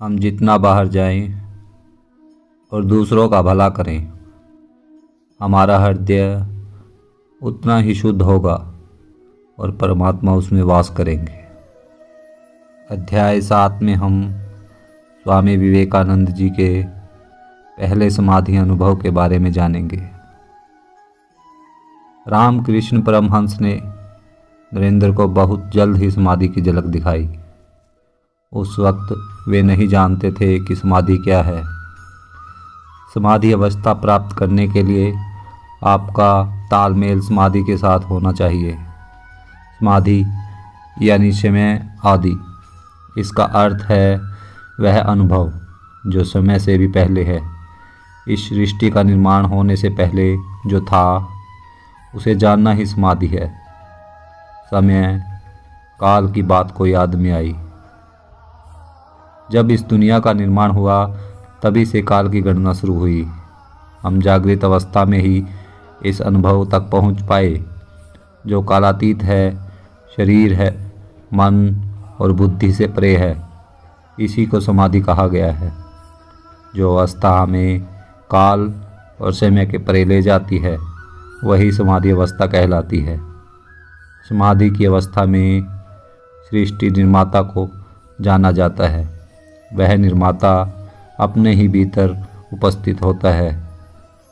हम जितना बाहर जाएं और दूसरों का भला करें, हमारा हृदय उतना ही शुद्ध होगा और परमात्मा उसमें वास करेंगे। अध्याय 7 में हम स्वामी विवेकानंद जी के पहले समाधि अनुभव के बारे में जानेंगे। रामकृष्ण परमहंस ने नरेंद्र को बहुत जल्द ही समाधि की झलक दिखाई। उस वक्त वे नहीं जानते थे कि समाधि क्या है। समाधि अवस्था प्राप्त करने के लिए आपका तालमेल समाधि के साथ होना चाहिए। समाधि यानी समय आदि, इसका अर्थ है वह अनुभव जो समय से भी पहले है। इस सृष्टि का निर्माण होने से पहले जो था उसे जानना ही समाधि है। समय काल की बात को याद में आई। जब इस दुनिया का निर्माण हुआ तभी से काल की गणना शुरू हुई। हम जागृत अवस्था में ही इस अनुभव तक पहुंच पाए जो कालातीत है, शरीर है, मन और बुद्धि से परे है। इसी को समाधि कहा गया है। जो अवस्था हमें काल और समय के परे ले जाती है वही समाधि अवस्था कहलाती है। समाधि की अवस्था में सृष्टि निर्माता को जाना जाता है। वह निर्माता अपने ही भीतर उपस्थित होता है।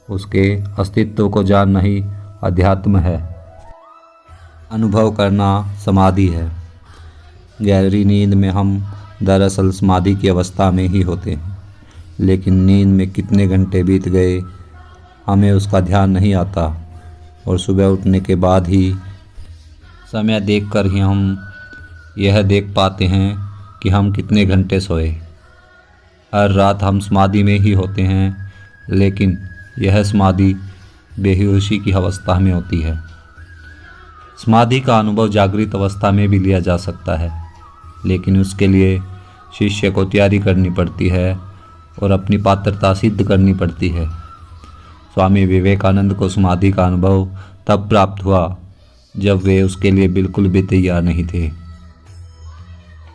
उसके अस्तित्व को जानना ही अध्यात्म है। अनुभव करना समाधि है। गहरी नींद में हम दरअसल समाधि की अवस्था में ही होते हैं, लेकिन नींद में कितने घंटे बीत गए हमें उसका ध्यान नहीं आता और सुबह उठने के बाद ही समय देखकर ही हम यह देख पाते हैं कि हम कितने घंटे सोए। हर रात हम समाधि में ही होते हैं, लेकिन यह समाधि बेहोशी की अवस्था में होती है। समाधि का अनुभव जागृत अवस्था में भी लिया जा सकता है, लेकिन उसके लिए शिष्य को तैयारी करनी पड़ती है और अपनी पात्रता सिद्ध करनी पड़ती है। स्वामी विवेकानंद को समाधि का अनुभव तब प्राप्त हुआ जब वे उसके लिए बिल्कुल भी तैयार नहीं थे।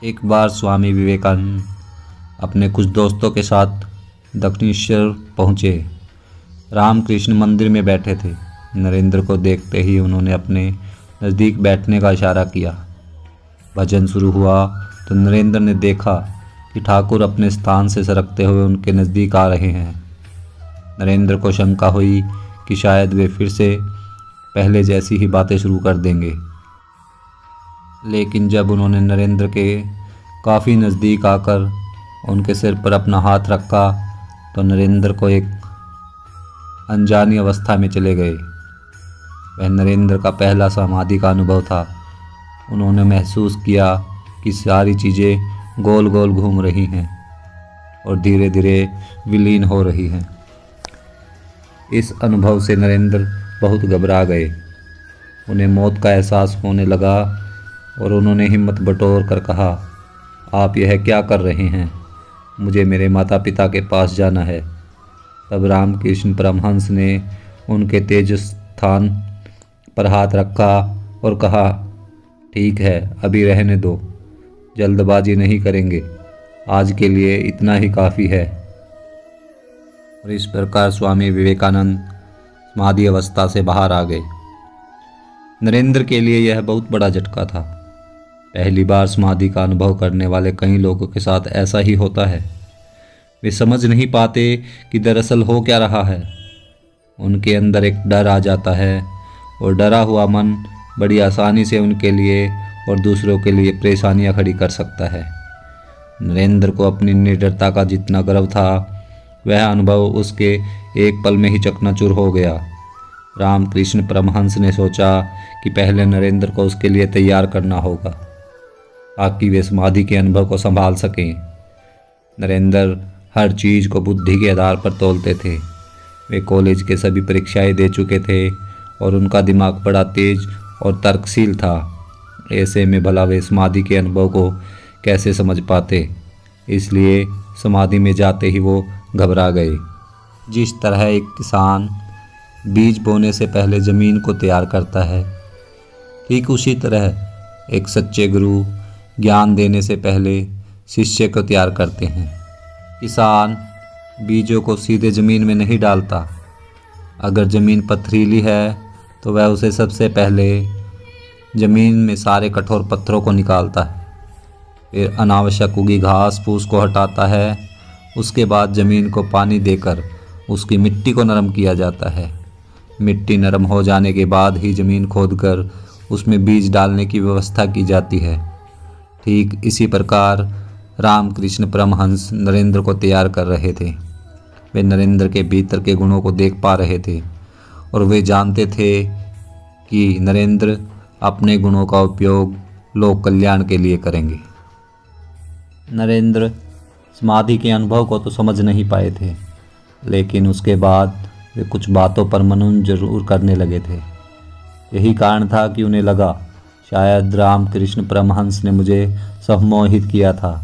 एक बार स्वामी विवेकानंद अपने कुछ दोस्तों के साथ दक्षिणेश्वर पहुँचे। रामकृष्ण मंदिर में बैठे थे। नरेंद्र को देखते ही उन्होंने अपने नज़दीक बैठने का इशारा किया। भजन शुरू हुआ तो नरेंद्र ने देखा कि ठाकुर अपने स्थान से सरकते हुए उनके नज़दीक आ रहे हैं। नरेंद्र को शंका हुई कि शायद वे फिर से पहले जैसी ही बातें शुरू कर देंगे, लेकिन जब उन्होंने नरेंद्र के काफ़ी नज़दीक आकर उनके सिर पर अपना हाथ रखा तो नरेंद्र को एक अनजानी अवस्था में चले गए। वह नरेंद्र का पहला समाधि का अनुभव था। उन्होंने महसूस किया कि सारी चीज़ें गोल गोल घूम रही हैं और धीरे धीरे विलीन हो रही हैं। इस अनुभव से नरेंद्र बहुत घबरा गए। उन्हें मौत का एहसास होने लगा और उन्होंने हिम्मत बटोर कर कहा, आप यह क्या कर रहे हैं? मुझे मेरे माता पिता के पास जाना है। तब रामकृष्ण परमहंस ने उनके तेज स्थान पर हाथ रखा और कहा, ठीक है, अभी रहने दो, जल्दबाजी नहीं करेंगे, आज के लिए इतना ही काफ़ी है। और इस प्रकार स्वामी विवेकानंद समाधि अवस्था से बाहर आ गए। नरेंद्र के लिए यह बहुत बड़ा झटका था। पहली बार समाधि का अनुभव करने वाले कई लोगों के साथ ऐसा ही होता है। वे समझ नहीं पाते कि दरअसल हो क्या रहा है। उनके अंदर एक डर आ जाता है और डरा हुआ मन बड़ी आसानी से उनके लिए और दूसरों के लिए परेशानियां खड़ी कर सकता है। नरेंद्र को अपनी निडरता का जितना गर्व था, वह अनुभव उसके एक पल में ही चकनाचूर हो गया। रामकृष्ण परमहंस ने सोचा कि पहले नरेंद्र को उसके लिए तैयार करना होगा ताकि वे समाधि के अनुभव को संभाल सकें। नरेंद्र हर चीज़ को बुद्धि के आधार पर तोलते थे। वे कॉलेज के सभी परीक्षाएं दे चुके थे और उनका दिमाग बड़ा तेज और तर्कशील था। ऐसे में भला वे समाधि के अनुभव को कैसे समझ पाते? इसलिए समाधि में जाते ही वो घबरा गए। जिस तरह एक किसान बीज बोने से पहले ज़मीन को तैयार करता है, ठीक उसी तरह एक सच्चे गुरु ज्ञान देने से पहले शिष्य को तैयार करते हैं। किसान बीजों को सीधे ज़मीन में नहीं डालता। अगर ज़मीन पथरीली है तो वह उसे सबसे पहले ज़मीन में सारे कठोर पत्थरों को निकालता है, फिर अनावश्यक उगी घास फूस को हटाता है। उसके बाद ज़मीन को पानी देकर उसकी मिट्टी को नरम किया जाता है। मिट्टी नरम हो जाने के बाद ही ज़मीन खोदकर उसमें बीज डालने की व्यवस्था की जाती है। ठीक इसी प्रकार रामकृष्ण परमहंस नरेंद्र को तैयार कर रहे थे। वे नरेंद्र के भीतर के गुणों को देख पा रहे थे और वे जानते थे कि नरेंद्र अपने गुणों का उपयोग लोक कल्याण के लिए करेंगे। नरेंद्र समाधि के अनुभव को तो समझ नहीं पाए थे, लेकिन उसके बाद वे कुछ बातों पर मनन जरूर करने लगे थे। यही कारण था कि उन्हें लगा शायद रामकृष्ण परमहंस ने मुझे सम्मोहित किया था।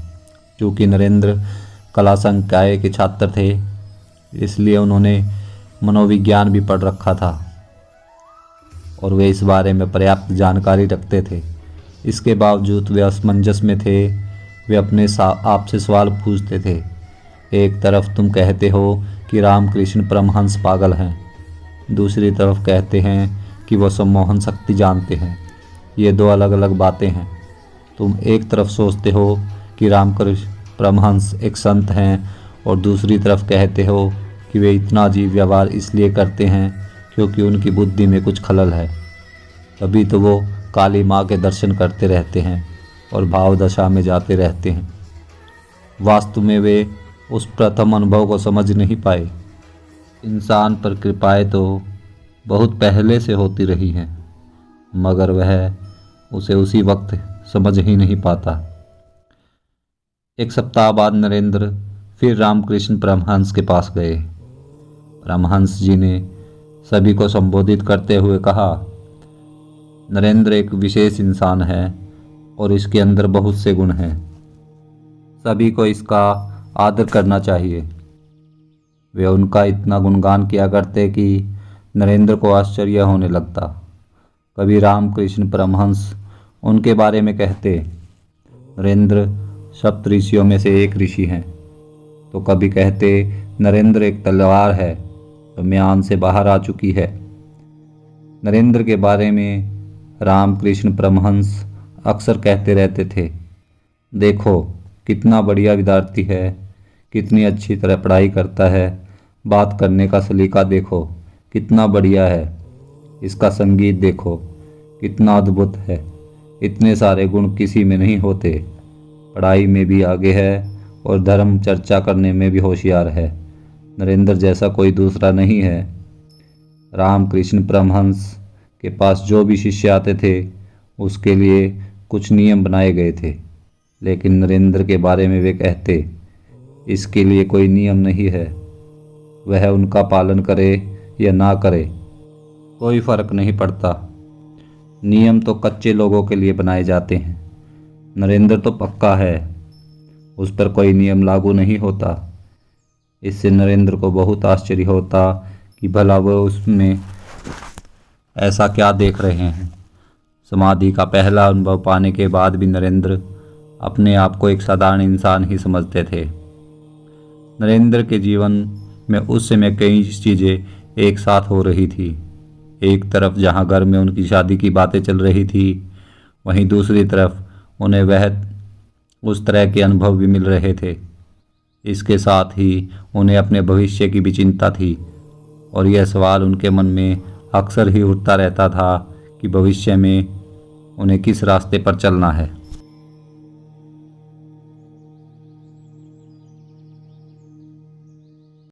क्योंकि नरेंद्र कला संकाय के छात्र थे, इसलिए उन्होंने मनोविज्ञान भी पढ़ रखा था और वे इस बारे में पर्याप्त जानकारी रखते थे। इसके बावजूद वे असमंजस में थे। वे अपने आप से सवाल पूछते थे। एक तरफ तुम कहते हो कि रामकृष्ण परमहंस पागल हैं, दूसरी तरफ कहते हैं कि वो सम्मोहन शक्ति जानते हैं। ये दो अलग अलग बातें हैं। तुम एक तरफ सोचते हो कि रामकृष्ण परमहंस एक संत हैं और दूसरी तरफ कहते हो कि वे इतना अजीब व्यवहार इसलिए करते हैं क्योंकि उनकी बुद्धि में कुछ खलल है। तभी तो वो काली माँ के दर्शन करते रहते हैं और भाव दशा में जाते रहते हैं। वास्तव में वे उस प्रथम अनुभव को समझ नहीं पाए। इंसान पर कृपाएं तो बहुत पहले से होती रही हैं, मगर वह उसे उसी वक्त समझ ही नहीं पाता। एक सप्ताह बाद नरेंद्र फिर रामकृष्ण परमहंस के पास गए। परमहंस जी ने सभी को संबोधित करते हुए कहा, नरेंद्र एक विशेष इंसान है और इसके अंदर बहुत से गुण हैं। सभी को इसका आदर करना चाहिए। वे उनका इतना गुणगान किया करते कि नरेंद्र को आश्चर्य होने लगता। कभी रामकृष्ण परमहंस उनके बारे में कहते, नरेंद्र सप्त ऋषियों में से एक ऋषि हैं, तो कभी कहते नरेंद्र एक तलवार है तो म्यान से बाहर आ चुकी है। नरेंद्र के बारे में रामकृष्ण परमहंस अक्सर कहते रहते थे, देखो कितना बढ़िया विद्यार्थी है, कितनी अच्छी तरह पढ़ाई करता है, बात करने का सलीका देखो कितना बढ़िया है, इसका संगीत देखो कितना अद्भुत है। इतने सारे गुण किसी में नहीं होते। पढ़ाई में भी आगे है और धर्म चर्चा करने में भी होशियार है। नरेंद्र जैसा कोई दूसरा नहीं है। रामकृष्ण परमहंस के पास जो भी शिष्य आते थे उसके लिए कुछ नियम बनाए गए थे, लेकिन नरेंद्र के बारे में वे कहते, इसके लिए कोई नियम नहीं है। वह उनका पालन करे या ना करे कोई फर्क नहीं पड़ता। नियम तो कच्चे लोगों के लिए बनाए जाते हैं। नरेंद्र तो पक्का है, उस पर कोई नियम लागू नहीं होता। इससे नरेंद्र को बहुत आश्चर्य होता कि भला वह उसमें ऐसा क्या देख रहे हैं। समाधि का पहला अनुभव पाने के बाद भी नरेंद्र अपने आप को एक साधारण इंसान ही समझते थे। नरेंद्र के जीवन में उस समय कई चीज़ें एक साथ हो रही थी। एक तरफ जहां घर में उनकी शादी की बातें चल रही थी, वहीं दूसरी तरफ उन्हें वह उस तरह के अनुभव भी मिल रहे थे। इसके साथ ही उन्हें अपने भविष्य की भी चिंता थी और यह सवाल उनके मन में अक्सर ही उठता रहता था कि भविष्य में उन्हें किस रास्ते पर चलना है।